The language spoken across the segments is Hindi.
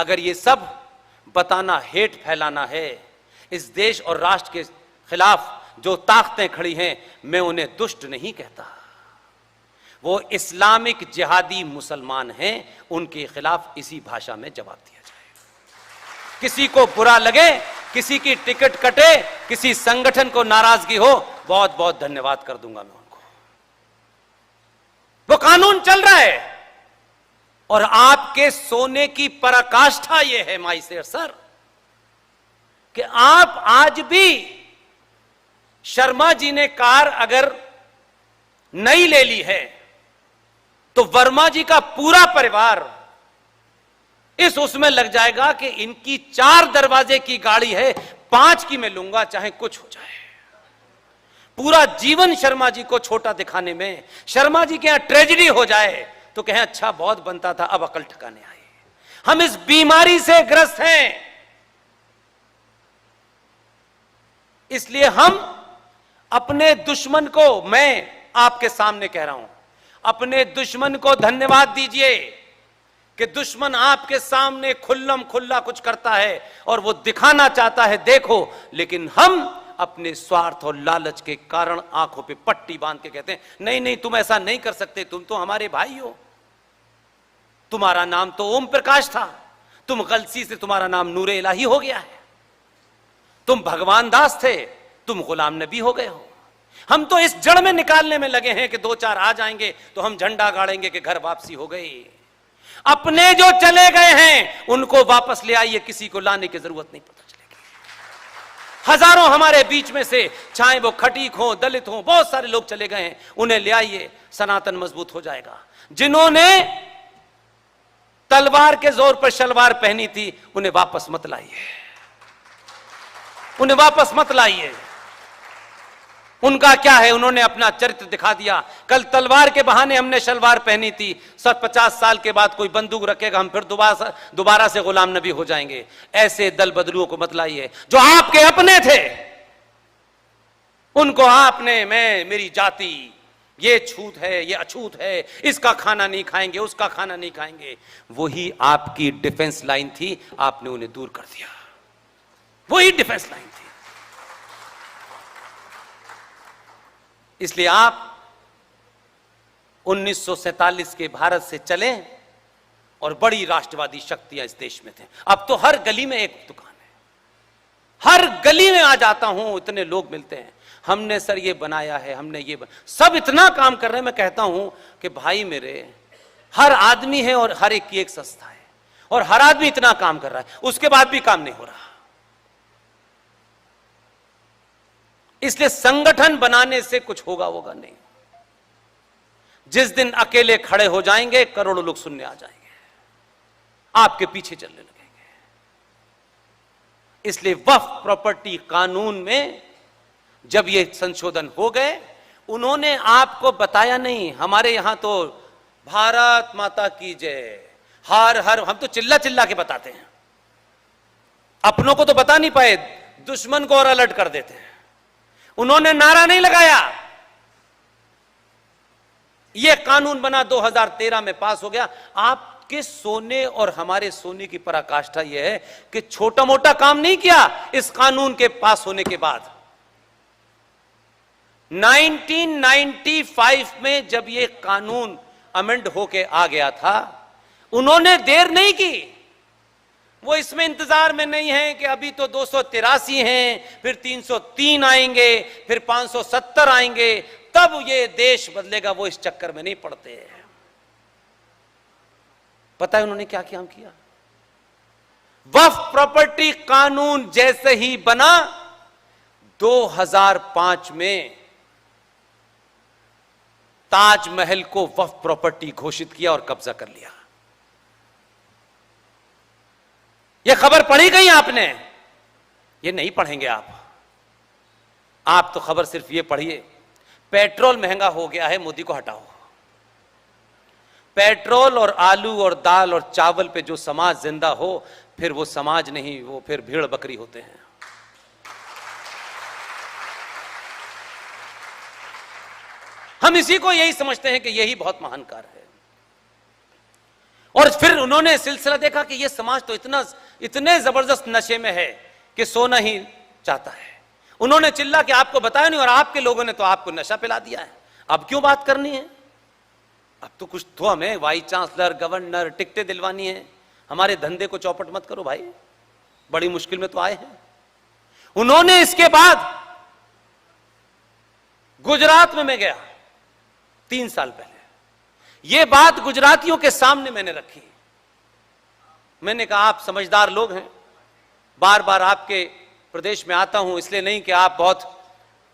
अगर ये सब बताना हेट फैलाना है, इस देश और राष्ट्र के खिलाफ जो ताकतें खड़ी हैं, मैं उन्हें दुष्ट नहीं कहता, वो इस्लामिक जिहादी मुसलमान हैं, उनके खिलाफ इसी भाषा में जवाब दिया जाए। किसी को बुरा लगे, किसी की टिकट कटे, किसी संगठन को नाराजगी हो, बहुत बहुत धन्यवाद कर दूंगा मैं उनको। वो कानून चल रहा है और आपके सोने की पराकाष्ठा यह है माइसेर सर कि आप आज भी शर्मा जी ने कार अगर नई ले ली है तो वर्मा जी का पूरा परिवार इस उसमें लग जाएगा कि इनकी 4 दरवाजे की गाड़ी है, 5 की मैं लूंगा चाहे कुछ हो जाए। पूरा जीवन शर्मा जी को छोटा दिखाने में, शर्मा जी के यहां ट्रेजेडी हो जाए तो कहें अच्छा बहुत बनता था, अब अकल ठिकाने आई। हम इस बीमारी से ग्रस्त हैं, इसलिए हम अपने दुश्मन को, मैं आपके सामने कह रहा हूं, अपने दुश्मन को धन्यवाद दीजिए कि दुश्मन आपके सामने खुल्लम खुल्ला कुछ करता है और वो दिखाना चाहता है देखो, लेकिन हम अपने स्वार्थ और लालच के कारण आंखों पे पट्टी बांध के कहते हैं नहीं नहीं तुम ऐसा नहीं कर सकते, तुम तो हमारे भाई हो, तुम्हारा नाम तो ओम प्रकाश था, तुम गलती से तुम्हारा नाम नूरे इलाही हो गया है, तुम भगवान दास थे, तुम गुलाम नबी हो गए हो। हम तो इस जड़ में निकालने में लगे हैं कि 2-4 आ जाएंगे तो हम झंडा गाड़ेंगे कि घर वापसी हो गई। अपने जो चले गए हैं उनको वापस ले आइए, किसी को लाने की जरूरत नहीं, पता चलेगी। हजारों हमारे बीच में से, चाहे वो खटीक हो, दलित हो, बहुत सारे लोग चले गए हैं, उन्हें ले आइए, सनातन मजबूत हो जाएगा। जिन्होंने तलवार के जोर पर शलवार पहनी थी उन्हें वापस मत लाइए, उन्हें वापस मत लाइए। उनका क्या है, उन्होंने अपना चरित्र दिखा दिया। कल तलवार के बहाने हमने शलवार पहनी थी, 50 साल के बाद कोई बंदूक रखेगा, हम फिर दोबारा से गुलाम नबी हो जाएंगे। ऐसे दल बदलुओं को मत लाइए। जो आपके अपने थे उनको आपने, मैं मेरी जाति ये छूत है, ये अछूत है, इसका खाना नहीं खाएंगे, उसका खाना नहीं खाएंगे, वही आपकी डिफेंस लाइन थी, आपने उन्हें दूर कर दिया, वही डिफेंस लाइन थी। इसलिए आप 1947 के भारत से चलें और बड़ी राष्ट्रवादी शक्तियां इस देश में थे। अब तो हर गली में एक दुकान है, हर गली में आ जाता हूं, इतने लोग मिलते हैं, हमने सर ये बनाया है, हमने ये सब इतना काम कर रहे हैं। मैं कहता हूं कि भाई मेरे, हर आदमी है और हर एक की एक संस्था है और हर आदमी इतना काम कर रहा है, उसके बाद भी काम नहीं हो रहा। इसलिए संगठन बनाने से कुछ होगा नहीं। जिस दिन अकेले खड़े हो जाएंगे करोड़ों लोग सुनने आ जाएंगे, आपके पीछे चलने लगेंगे। इसलिए वक्फ प्रॉपर्टी कानून में जब ये संशोधन हो गए, उन्होंने आपको बताया नहीं। हमारे यहां तो भारत माता की जय, हर हर, हम तो चिल्ला चिल्ला के बताते हैं, अपनों को तो बता नहीं पाए, दुश्मन को और अलर्ट कर देते हैं। उन्होंने नारा नहीं लगाया। यह कानून बना 2013 में पास हो गया। आपके सोने और हमारे सोने की पराकाष्ठा यह है कि छोटा मोटा काम नहीं किया इस कानून के पास होने के बाद। 1995 में जब यह कानून अमेंड होके आ गया था, उन्होंने देर नहीं की। वो इसमें इंतजार में नहीं है कि अभी तो 283 हैं, फिर 303 आएंगे, फिर 570 आएंगे, तब ये देश बदलेगा। वो इस चक्कर में नहीं पड़ते हैं। पता है उन्होंने क्या काम किया? वक्फ प्रॉपर्टी कानून जैसे ही बना, 2005 में ताजमहल को वक्फ प्रॉपर्टी घोषित किया और कब्जा कर लिया। यह खबर पढ़ी गई आपने? ये नहीं पढ़ेंगे आप तो खबर सिर्फ ये पढ़िए, पेट्रोल महंगा हो गया है, मोदी को हटाओ। पेट्रोल और आलू और दाल और चावल पे जो समाज जिंदा हो, फिर वो समाज नहीं, वो फिर भेड़ बकरी होते हैं। हम इसी को यही समझते हैं कि यही बहुत महान कार्य है। और फिर उन्होंने सिलसिला देखा कि यह समाज तो इतने जबरदस्त नशे में है कि सोना ही चाहता है। उन्होंने चिल्ला कि आपको बताया नहीं और आपके लोगों ने तो आपको नशा पिला दिया है, अब क्यों बात करनी है? अब तो कुछ तो हमें वाइस चांसलर, गवर्नर, टिकटें दिलवानी है, हमारे धंधे को चौपट मत करो भाई, बड़ी मुश्किल में तो आए हैं। उन्होंने इसके बाद गुजरात में मैं गया 3 साल पहले, यह बात गुजरातियों के सामने मैंने रखी। मैंने कहा आप समझदार लोग हैं, बार बार आपके प्रदेश में आता हूं इसलिए नहीं कि आप बहुत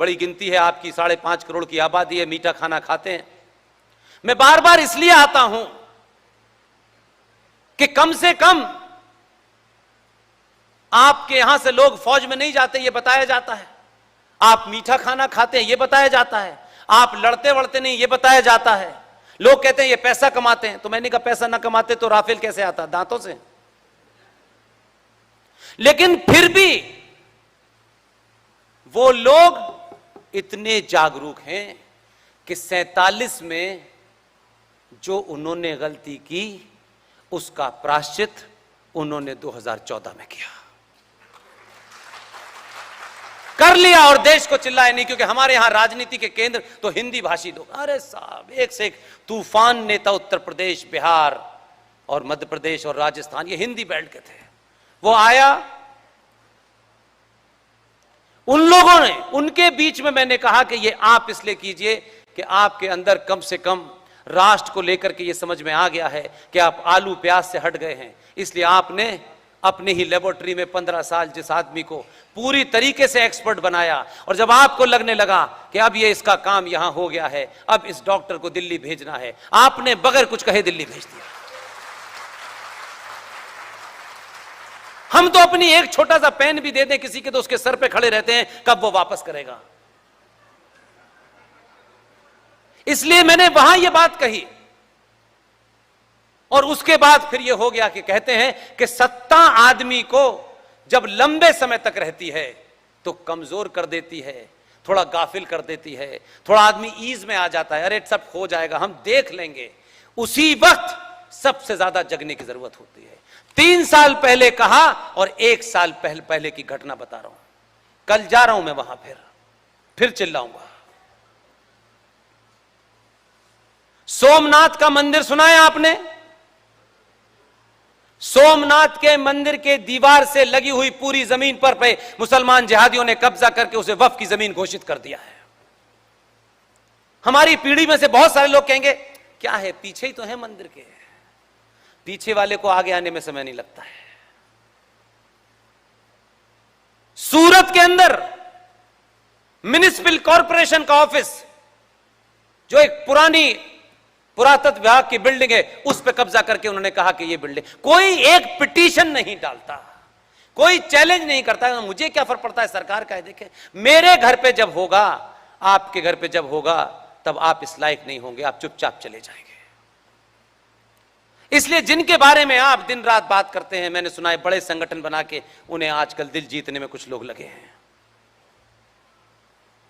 बड़ी गिनती है, आपकी 5.5 करोड़ की आबादी है, मीठा खाना खाते हैं। मैं बार बार इसलिए आता हूं कि कम से कम आपके यहां से लोग फौज में नहीं जाते, यह बताया जाता है। आप मीठा खाना खाते हैं, यह बताया जाता है। आप लड़ते वड़ते नहीं, यह बताया जाता है। लोग कहते हैं ये पैसा कमाते हैं, तो मैंने कहा पैसा ना कमाते तो राफेल कैसे आता? दांतों से। लेकिन फिर भी वो लोग इतने जागरूक हैं कि 47 में जो उन्होंने गलती की उसका प्रायश्चित उन्होंने 2014 में किया, कर लिया और देश को चिल्लाए नहीं, क्योंकि हमारे यहां राजनीति के केंद्र तो हिंदी भाषी लोग। अरे साहब, एक से एक तूफान नेता उत्तर प्रदेश, बिहार और मध्य प्रदेश और राजस्थान, ये हिंदी बेल्ट के थे। वो आया, उन लोगों ने, उनके बीच में मैंने कहा कि ये आप इसलिए कीजिए कि आपके अंदर कम से कम राष्ट्र को लेकर के ये समझ में आ गया है कि आप आलू प्याज से हट गए हैं, इसलिए आपने अपने ही लेबोरेटरी में 15 साल जिस आदमी को पूरी तरीके से एक्सपर्ट बनाया, और जब आपको लगने लगा कि अब ये इसका काम यहां हो गया है, अब इस डॉक्टर को दिल्ली भेजना है, आपने बगैर कुछ कहे दिल्ली भेज दिया। हम तो अपनी एक छोटा सा पेन भी दे दें किसी के तो उसके सर पे खड़े रहते हैं कब वो वापस करेगा। इसलिए मैंने वहां ये बात कही, और उसके बाद फिर ये हो गया कि कहते हैं कि सत्ता आदमी को जब लंबे समय तक रहती है तो कमजोर कर देती है, थोड़ा गाफिल कर देती है, थोड़ा आदमी ईज में आ जाता है, अरे सब हो जाएगा, हम देख लेंगे। उसी वक्त सबसे ज्यादा जगने की जरूरत होती है। 3 साल पहले कहा और 1 साल पहले की घटना बता रहा हूं। कल जा रहा हूं मैं वहां, फिर चिल्लाऊंगा। सोमनाथ का मंदिर सुना है आपने? सोमनाथ के मंदिर के दीवार से लगी हुई पूरी जमीन पर पे मुसलमान जिहादियों ने कब्जा करके उसे वक्फ की जमीन घोषित कर दिया है। हमारी पीढ़ी में से बहुत सारे लोग कहेंगे क्या है, पीछे ही तो है मंदिर के, पीछे वाले को आगे आने में समय नहीं लगता है। सूरत के अंदर म्युनिसिपल कॉरपोरेशन का ऑफिस, जो एक पुरानी पुरातत्व विभाग की बिल्डिंग है, उस पर कब्जा करके उन्होंने कहा कि यह बिल्डिंग, कोई एक पिटीशन नहीं डालता, कोई चैलेंज नहीं करता। मुझे क्या फर्क पड़ता है, सरकार का है। देखें, मेरे घर पे जब होगा, आपके घर पे जब होगा, तब आप इस लायक नहीं होंगे, आप चुपचाप चले जाएंगे। इसलिए जिनके बारे में आप दिन रात बात करते हैं, मैंने सुना है बड़े संगठन बना के उन्हें आजकल दिल जीतने में कुछ लोग लगे हैं।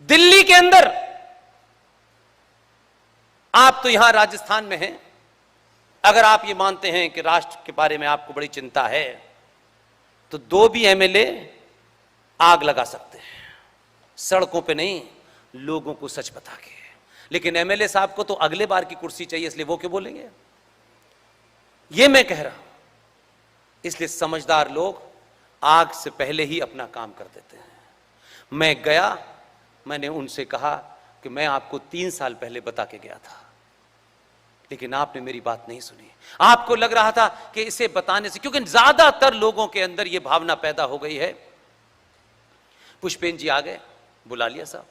दिल्ली के अंदर, आप तो यहां राजस्थान में हैं, अगर आप ये मानते हैं कि राष्ट्र के बारे में आपको बड़ी चिंता है, तो 2 भी एमएलए आग लगा सकते हैं, सड़कों पे नहीं, लोगों को सच बता के। लेकिन एमएलए साहब को तो अगले बार की कुर्सी चाहिए, इसलिए वो क्यों बोलेंगे? ये मैं कह रहा हूं। इसलिए समझदार लोग आग से पहले ही अपना काम कर देते हैं। मैं गया, मैंने उनसे कहा कि मैं आपको 3 साल पहले बता के गया था, लेकिन आपने मेरी बात नहीं सुनी। आपको लग रहा था कि इसे बताने से, क्योंकि ज्यादातर लोगों के अंदर यह भावना पैदा हो गई है। पुष्पेन जी आ गए, बुला लिया साहब,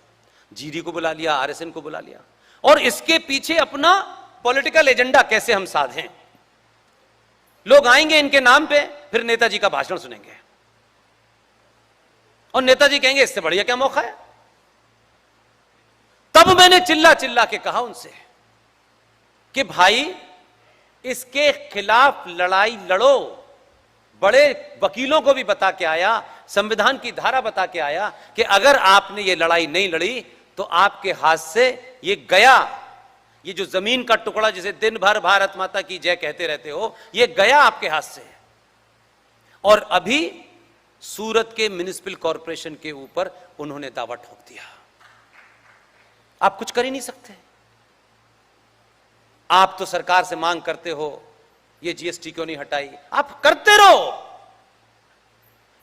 जीडी को बुला लिया, आरएसएन को बुला लिया, और इसके पीछे अपना पॉलिटिकल एजेंडा कैसे हम साधें। लोग आएंगे इनके नाम पे, फिर नेताजी का भाषण सुनेंगे, और नेताजी कहेंगे इससे बढ़िया क्या मौका है। तब मैंने चिल्ला चिल्ला के कहा उनसे कि भाई, इसके खिलाफ लड़ाई लड़ो। बड़े वकीलों को भी बता के आया, संविधान की धारा बता के आया कि अगर आपने ये लड़ाई नहीं लड़ी तो आपके हाथ से ये गया, ये जो जमीन का टुकड़ा जिसे दिन भर भारत माता की जय कहते रहते हो, ये गया आपके हाथ से। और अभी सूरत के म्युनिसिपल कॉरपोरेशन के ऊपर उन्होंने दावा ठोक दिया। आप कुछ कर ही नहीं सकते। आप तो सरकार से मांग करते हो ये जीएसटी क्यों नहीं हटाई, आप करते रहो।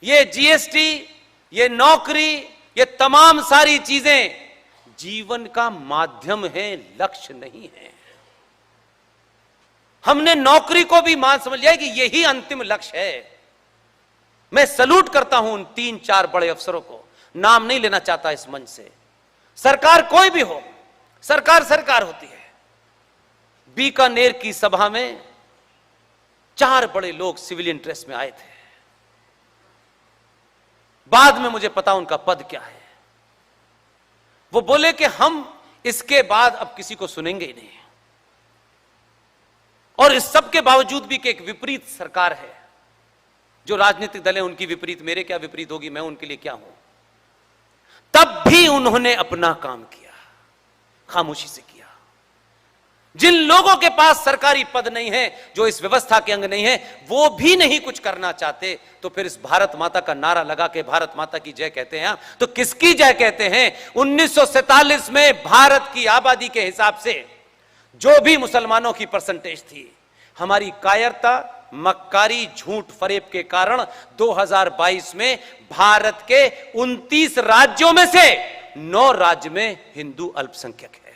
ये जीएसटी, ये नौकरी, ये तमाम सारी चीजें जीवन का माध्यम है, लक्ष्य नहीं है। हमने नौकरी को भी मान समझ लिया कि यही अंतिम लक्ष्य है। मैं सलूट करता हूं उन 3-4 बड़े अफसरों को, नाम नहीं लेना चाहता इस मंच से। सरकार कोई भी हो, सरकार सरकार होती है। बीकानेर की सभा में 4 बड़े लोग सिविलियन ड्रेस में आए थे। बाद में मुझे पता उनका पद क्या है। वो बोले कि हम इसके बाद अब किसी को सुनेंगे ही नहीं। और इस सब के बावजूद भी कि एक विपरीत सरकार है, जो राजनीतिक दल है उनकी विपरीत, मेरे क्या विपरीत होगी, मैं उनके लिए क्या हूं, तब भी उन्होंने अपना काम किया, खामोशी से किया। जिन लोगों के पास सरकारी पद नहीं है, जो इस व्यवस्था के अंग नहीं है, वो भी नहीं कुछ करना चाहते, तो फिर इस भारत माता का नारा लगा के भारत माता की जय कहते हैं। तो किसकी जय कहते हैं? 1947 में भारत की आबादी के हिसाब से जो भी मुसलमानों की परसेंटेज थी, हमारी कायरता, मक्कारी, झूठ फरेब के कारण 2022 में भारत के 29 राज्यों में से 9 राज्य में हिंदू अल्पसंख्यक है।